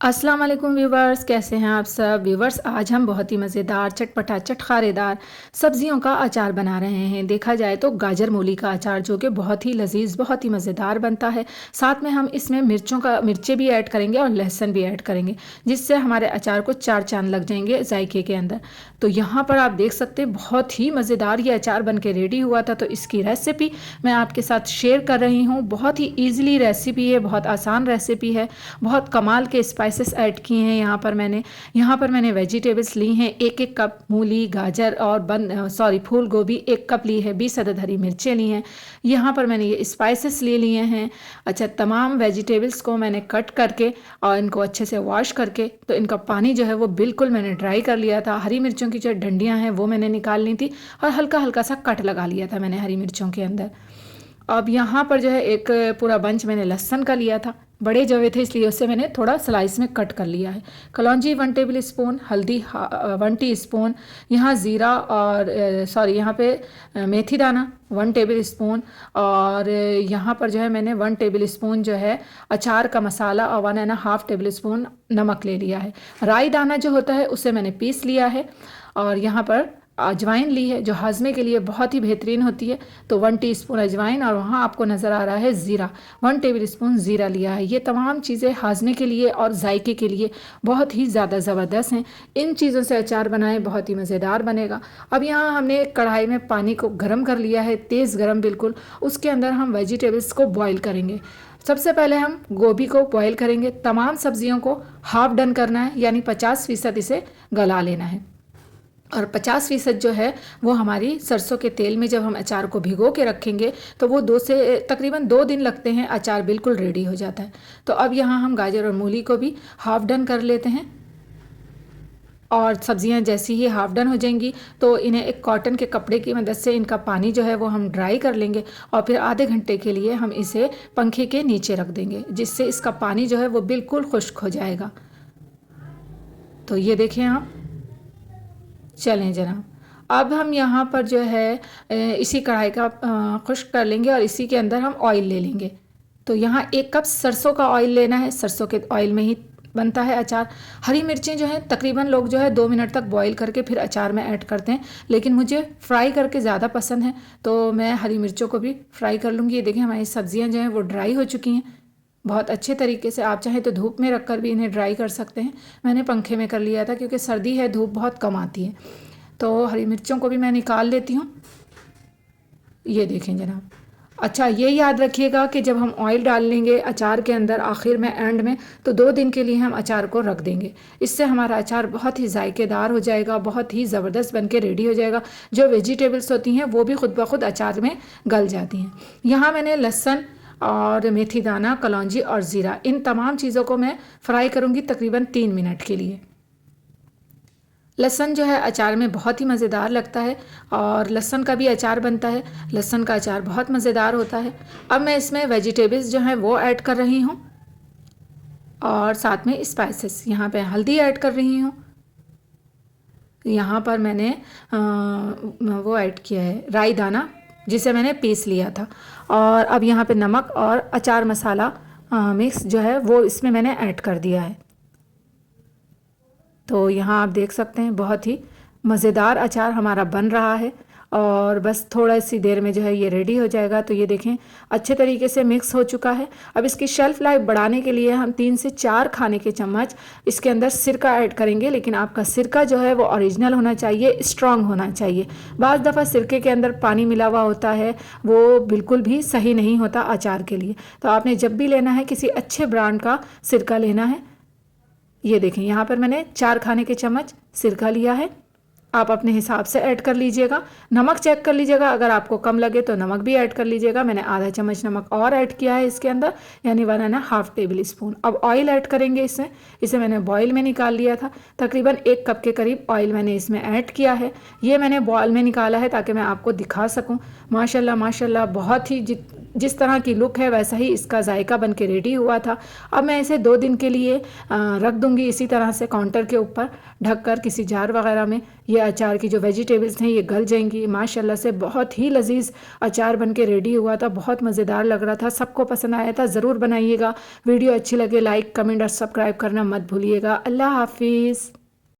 अस्सलाम वालेकुम व्यूवर्स, कैसे हैं आप सब व्यूवर्स। आज हम बहुत ही मज़ेदार चटपटा चटखारेदार सब्जियों का अचार बना रहे हैं। देखा जाए तो गाजर मूली का अचार जो कि बहुत ही लजीज बहुत ही मज़ेदार बनता है। साथ में हम इसमें मिर्चें भी ऐड करेंगे और लहसुन भी ऐड करेंगे, जिससे हमारे अचार को चार चांद लग जाएंगे जायके के अंदर। तो यहाँ पर आप देख सकते हैं बहुत ही मज़ेदार ये अचार बन के रेडी हुआ था। तो इसकी रेसिपी मैं आपके साथ शेयर कर रही हूँ। बहुत ही ईजिली रेसिपी है, बहुत आसान रेसिपी है, बहुत कमाल के स्पाइसेस ऐड किए हैं। यहाँ पर मैंने वेजिटेबल्स ली हैं। एक एक कप मूली, गाजर और फूल गोभी 1 कप ली है। 20 अदद हरी मिर्चें ली हैं। यहाँ पर मैंने ये स्पाइसेस ले लिए हैं। अच्छा, तमाम वेजिटेबल्स को मैंने कट करके और इनको अच्छे से वॉश करके, तो इनका पानी जो है वो बिल्कुल मैंने ड्राई कर लिया था। हरी मिर्चों की जो डंडियाँ हैं वो मैंने निकाल ली थी और हल्का हल्का सा कट लगा लिया था मैंने हरी मिर्चों के अंदर। अब यहाँ पर जो है एक पूरा बंच मैंने लहसुन का लिया था। बड़े जवे थे इसलिए उससे मैंने थोड़ा स्लाइस में कट कर लिया है। कलौंजी 1 टेबल स्पून, हल्दी 1 टीस्पून, यहाँ ज़ीरा और यहाँ पे मेथी दाना 1 टेबल स्पून, और यहाँ पर जो है मैंने 1 टेबल स्पून जो है अचार का मसाला और 1.5 टेबल स्पून नमक ले लिया है। राई दाना जो होता है उसे मैंने पीस लिया है। और यहाँ पर अजवाइन ली है जो हाजमे के लिए बहुत ही बेहतरीन होती है। तो 1 टीस्पून अजवाइन, और वहाँ आपको नज़र आ रहा है ज़ीरा, 1 टेबल स्पून ज़ीरा लिया है। ये तमाम चीज़ें हाजमे के लिए और जायके के लिए बहुत ही ज़्यादा ज़बरदस्त हैं। इन चीज़ों से अचार बनाएं, बहुत ही मज़ेदार बनेगा। अब यहाँ हमने कढ़ाई में पानी को गर्म कर लिया है, तेज़ गर्म बिल्कुल। उसके अंदर हम वेजिटेबल्स को बॉईल करेंगे। सबसे पहले हम गोभी को बॉईल करेंगे। तमाम सब्जियों को हाफ डन करना है, यानी 50% इसे गला लेना है। और 50% जो है वो हमारी सरसों के तेल में जब हम अचार को भिगो के रखेंगे तो वो तकरीबन 2 दिन लगते हैं, अचार बिल्कुल रेडी हो जाता है। तो अब यहाँ हम गाजर और मूली को भी हाफ डन कर लेते हैं। और सब्जियां जैसी ही हाफ डन हो जाएंगी तो इन्हें एक कॉटन के कपड़े की मदद से इनका पानी जो है वो हम ड्राई कर लेंगे, और फिर आधे घंटे के लिए हम इसे पंखे के नीचे रख देंगे, जिससे इसका पानी जो है वो बिल्कुल खुश्क हो जाएगा। तो ये देखें आप, चलें जनाब। अब हम यहाँ पर जो है इसी कढ़ाई का खुश्क कर लेंगे और इसी के अंदर हम ऑयल ले लेंगे। तो यहाँ 1 कप सरसों का ऑयल लेना है। सरसों के ऑयल में ही बनता है अचार। हरी मिर्चें जो हैं तकरीबन लोग जो है 2 मिनट तक बॉईल करके फिर अचार में ऐड करते हैं, लेकिन मुझे फ्राई करके ज़्यादा पसंद है, तो मैं हरी मिर्चों को भी फ्राई कर लूँगी। ये देखें हमारी सब्जियाँ जो हैं वो ड्राई हो चुकी हैं बहुत अच्छे तरीके से। आप चाहें तो धूप में रख कर भी इन्हें ड्राई कर सकते हैं। मैंने पंखे में कर लिया था क्योंकि सर्दी है, धूप बहुत कम आती है। तो हरी मिर्चों को भी मैं निकाल लेती हूँ। ये देखें जनाब। अच्छा, ये याद रखिएगा कि जब हम ऑयल डाल लेंगे अचार के अंदर आखिर में एंड में, तो 2 दिन के लिए हम अचार को रख देंगे। इससे हमारा अचार बहुत ही जायकेदार हो जाएगा, बहुत ही ज़बरदस्त बन के रेडी हो जाएगा। जो वेजिटेबल्स होती हैं वो भी खुद ब खुद अचार में गल जाती हैं। यहाँ मैंने लहसुन और मेथी दाना, कलौंजी और ज़ीरा, इन तमाम चीज़ों को मैं फ्राई करूँगी तकरीबन 3 मिनट के लिए। लहसुन जो है अचार में बहुत ही मज़ेदार लगता है और लहसुन का भी अचार बनता है। लहसुन का अचार बहुत मज़ेदार होता है। अब मैं इसमें वेजिटेबल्स जो हैं वो ऐड कर रही हूँ और साथ में स्पाइसेस। यहाँ पे हल्दी ऐड कर रही हूँ। यहाँ पर मैंने वो ऐड किया है राई दाना, जिसे मैंने पीस लिया था। और अब यहाँ पे नमक और अचार मसाला मिक्स जो है वो इसमें मैंने ऐड कर दिया है। तो यहाँ आप देख सकते हैं बहुत ही मज़ेदार अचार हमारा बन रहा है और बस थोड़ा सी देर में जो है ये रेडी हो जाएगा। तो ये देखें अच्छे तरीके से मिक्स हो चुका है। अब इसकी शेल्फ़ लाइफ बढ़ाने के लिए हम 3 से 4 खाने के चम्मच इसके अंदर सिरका ऐड करेंगे, लेकिन आपका सिरका जो है वो ओरिजिनल होना चाहिए, स्ट्रॉन्ग होना चाहिए। बाज़ दफ़ा सिरके के अंदर पानी मिला हुआ होता है, वो बिल्कुल भी सही नहीं होता अचार के लिए। तो आपने जब भी लेना है किसी अच्छे ब्रांड का सिरका लेना है। ये देखें यहाँ पर मैंने 4 खाने के चम्मच सिरका लिया है। आप अपने हिसाब से ऐड कर लीजिएगा। नमक चेक कर लीजिएगा, अगर आपको कम लगे तो नमक भी ऐड कर लीजिएगा। मैंने आधा चम्मच नमक और ऐड किया है इसके अंदर, यानी 1.5 टेबल स्पून। अब ऑयल ऐड करेंगे इसमें। इसे मैंने बॉयल में निकाल लिया था। तकरीबन 1 कप के करीब ऑयल मैंने इसमें ऐड किया है। ये मैंने बॉयल में निकाला है ताकि मैं आपको दिखा सकूँ। माशाल्लाह माशाल्लाह, बहुत ही जिस तरह की लुक है वैसा ही इसका जायका बन के रेडी हुआ था। अब मैं इसे 2 दिन के लिए रख दूंगी इसी तरह से काउंटर के ऊपर ढककर किसी जार वगैरह में। ये अचार की जो वेजिटेबल्स हैं ये गल जाएंगी। माशाल्लाह से बहुत ही लजीज अचार बन के रेडी हुआ था, बहुत मज़ेदार लग रहा था, सबको पसंद आया था। ज़रूर बनाइएगा। वीडियो अच्छी लगे लाइक कमेंट और सब्सक्राइब करना मत भूलिएगा। अल्लाह हाफिज़।